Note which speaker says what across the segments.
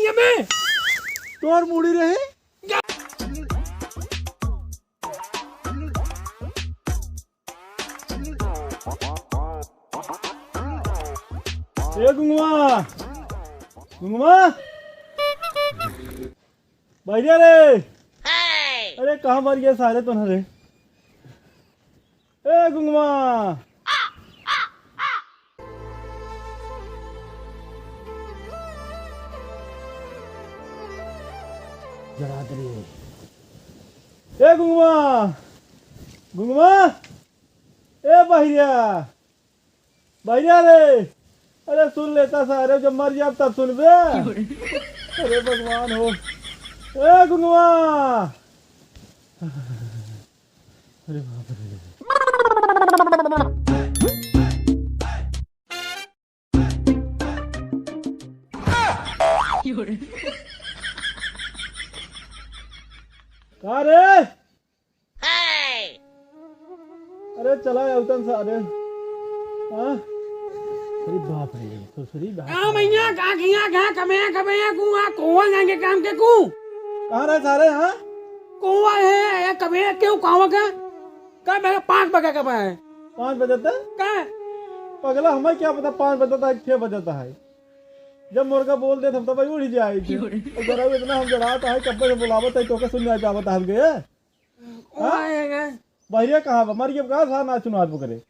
Speaker 1: दुनिया में
Speaker 2: तो और मुड़ी रहे गुंगुआ गुंगुआ भैया रे अरे कहाँ मर गए सारे तुम्हारे ए गुंगुआ जरा दे ए गुंगुआ गुंगुआ ए भैया भैया रे अरे सुन लेता सारे जब मर जाए तब सुन बे अरे भगवान हो ए गुंगुआ अरे बाप रे कहाँ रे अरे चला उतन सारे हाँ अरे बाप रे ससुरी बाप
Speaker 1: कहाँ भैया कहाँ खिया कहाँ कमैया कमैया कुआं कुआं जाएंगे काम के कू
Speaker 2: कहाँ रहे सारे हाँ
Speaker 1: कुआं है या कमैया क्यों कहाँ का बगा 5 बगा कब है
Speaker 2: 5 बजता
Speaker 1: का
Speaker 2: पगला हमें क्या पता 5 बजता है 6 बजता है जब मुर्गा बोल दे तो भाई उड़ ही जाएगी जरा इतना हम जड़ाता है कब से बुलावत है तो के सुनने जावत हम गए भैया कहाँ बा मर गया कहाँ था ना सुना करे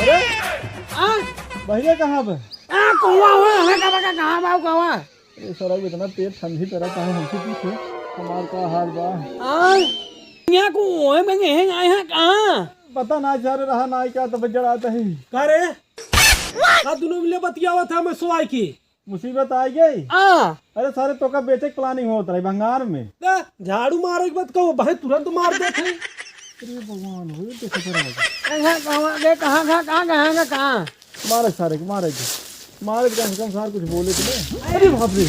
Speaker 2: अरे भैया कहाँ पे
Speaker 1: कुआं हुआ हमें का बगा कहाँ बाऊ कहाँ
Speaker 2: अरे सर इतना पेट ठंडी तरह कहाँ हमसे पूछे हमार का हाल बा
Speaker 1: यहाँ को ओए में गए हैं आए हैं कहाँ
Speaker 2: पता ना जा रहा ना क्या तो जड़ाता है
Speaker 3: का रे का दोनों मिले बतियावा था मैं सोई की
Speaker 2: मुसीबत आ गई अरे सारे तो का बेचे प्लानिंग होता है भंगार में
Speaker 3: झाड़ू मारे के बाद कहो भाई तुरंत मार देते
Speaker 2: अरे भगवान हो देखो
Speaker 1: कहाँ
Speaker 2: मारे सारे मारे मारे कम से कम सार कुछ बोले तो नहीं अरे बाप रे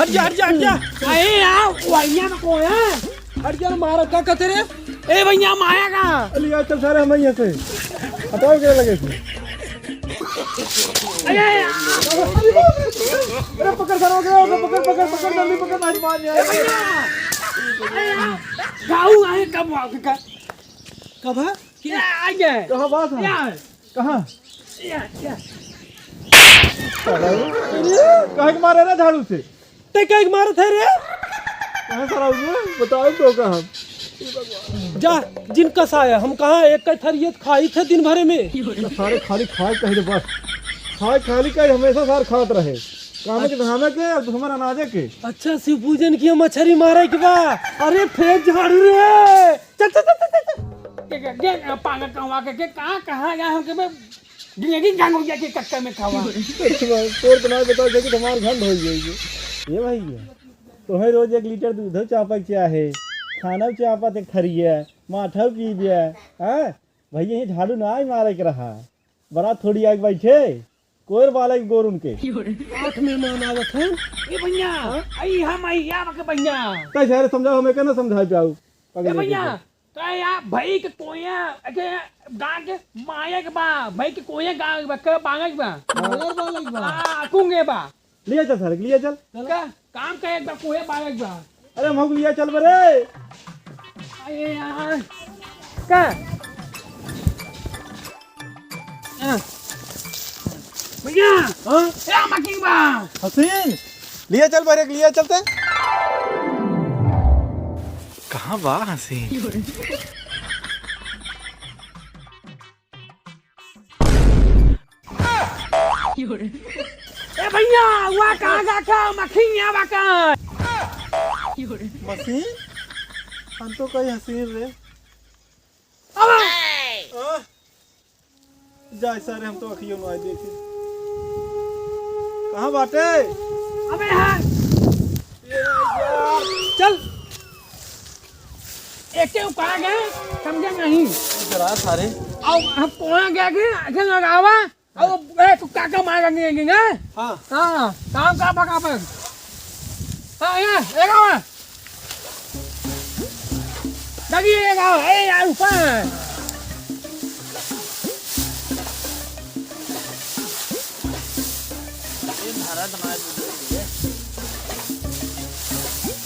Speaker 3: हट जा हट जा हट जा
Speaker 1: अरे यार भैया में कौन है
Speaker 3: हट जा मारो क्या कहते रे
Speaker 1: ए भैया माया का
Speaker 2: अली यार चल सारे हम यहाँ से हटाओ क्या लगे थे अरे पकड़ सर हो गया पकड़ पकड़ पकड़ जल्दी पकड़ आज मान
Speaker 1: गाँव आए कब
Speaker 3: कब है
Speaker 2: कहाँ बात है कहाँ कहाँ मारे ना झाड़ू से
Speaker 3: ते क्या मारे थे रे
Speaker 2: कहाँ सर बताओ तो कहाँ
Speaker 3: जा जिनका साया हम कहाँ एक का थरियत खाई थे दिन भर में
Speaker 2: सारे खाली खाए कहीं बस खाए खाली कहीं हमेशा सार खात रहे काम के धामे के और दुश्मन अनाजे के
Speaker 3: अच्छा शिव पूजन की मछली मारे के बा अरे फेंक झाड़ू रे चल चल चल
Speaker 1: चल पागल कहाँ के कहाँ गया हम के मैं जिंदगी जंग हो गया के कक्कर में खावा
Speaker 2: तोर तो नहीं बताओ कि तुम्हार घंट हो जाएगी ये भाई तुम्हें रोज 1 लीटर दूध चापक चाहे खाना चापत एक खरिए माठा पी बिया हैं भैया ये झाड़ू ना ही मारे के रहा बड़ा थोड़ी आग बैठे कोर वाला गोर उनके
Speaker 3: 8 मेहमान आवत हैं
Speaker 1: ए भैया आई हम आई या के भैया
Speaker 2: कैसे रे समझाओ हमें कहना समझा पाऊ
Speaker 1: ए भैया तो या भाई के कोया के गांव के माया के बा भाई के कोया गांव के बांगा के बा
Speaker 3: बालर बा
Speaker 1: हां कुंगे बा
Speaker 2: लिया चल सर लिया चल
Speaker 1: का काम का एक बा कोया बांगा के बा
Speaker 2: अरे हम लिया चल बरे
Speaker 1: अरे यार का भैया
Speaker 2: हां
Speaker 1: या मकी बा
Speaker 2: हसीन लिया चल बरे लिया चलते
Speaker 4: कहाँ बा हसीन
Speaker 1: ए भैया वा कहाँ जा का मखी या बा का
Speaker 2: मसीन हम तो कहीं हसीन रे जाए सारे हम तो अखियों में आए देखे कहाँ बाटे
Speaker 1: अबे हां
Speaker 3: चल
Speaker 1: एक के कहाँ गए समझे नहीं
Speaker 2: जरा सारे
Speaker 1: आओ हम कौन गया के ऐसे लगावा आओ ए कुत्ता का मार गए
Speaker 3: हां
Speaker 1: हां काम का पका पर हां ये एक आवा लगी एक आवा ए यार ऊपर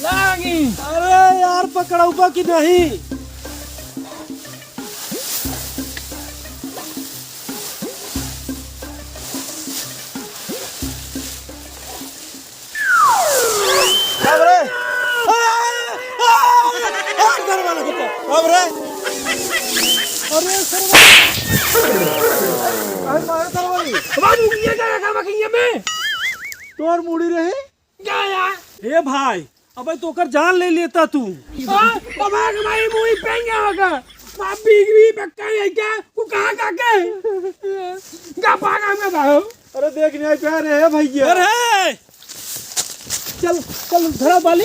Speaker 1: लागी
Speaker 3: अरे यार पकड़ाऊबा कि नहीं?
Speaker 2: अब रे घर वाला कुत्ता अब रे
Speaker 3: अरे सर अरे मारा था भाई
Speaker 1: बाबू ये क्या काम किया मैं
Speaker 3: तोर मुड़ी रहे
Speaker 1: क्या यार
Speaker 3: ए भाई अबे तो कर जान ले लेता तू।
Speaker 1: हां बाबा के भाई मुई पेंगे होगा मां बीग भी बक्का है क्या तू कहां का के क्या पागा में भाई
Speaker 2: अरे देख नहीं प्यार है भैया
Speaker 3: अरे
Speaker 1: चल चल धरा बाली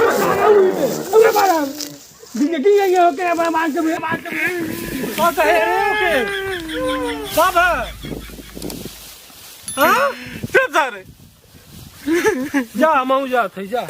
Speaker 1: अरे बाबा जिंदगी ये ओके मार के
Speaker 3: तो कहे रे ओके सब है हां
Speaker 4: चुप सारे
Speaker 3: जा मऊ जा थे जा